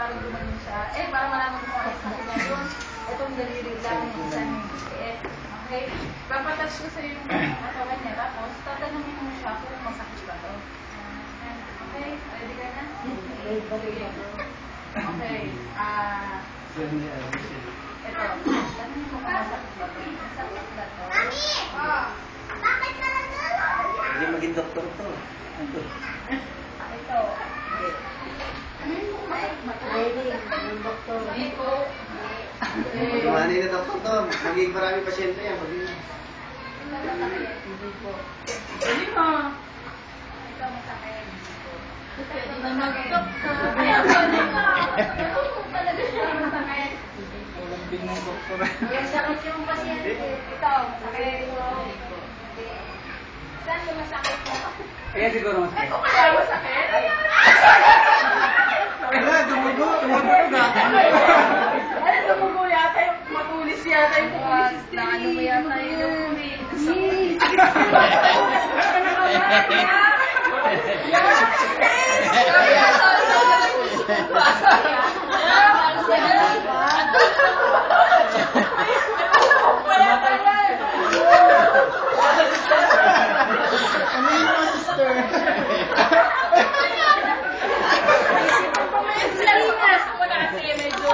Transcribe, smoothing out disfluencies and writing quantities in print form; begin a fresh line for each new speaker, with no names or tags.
para gumaling siya. Para malaman mo kung ano sa kanya yun. Itong daliri lang yung isa ng liit. Okay? Papatouch ko sa yung katawan niya. Tapos, tatanungin mo siya kung masakit ba to. Okay? Ready ka na? Okay. Ito. Tanungin mo kung masakit ba to. Masakit ba to?
Mami! Bakit ka naglalaro?
Hindi maging doktor to.
Ito.
Mani na doktor to. Magiging maraming pasyente yan.
Hindi po. Hindi mo. Ikaw masakit. Ito na mag-doktor. Ayaw ko na ka. Talaga siya masakit.
Walang binong doktor.
Yung sakit yung pasyente. Ito, masakit. Saan yung masakit mo?
Kaya siguro masakit.
Ito kaya masakit?
Wala, dumugo. Dumugo na.
Ano, dumugo yata yung matulis yata yung pulis. Naano mo yata yung pulis. Yan!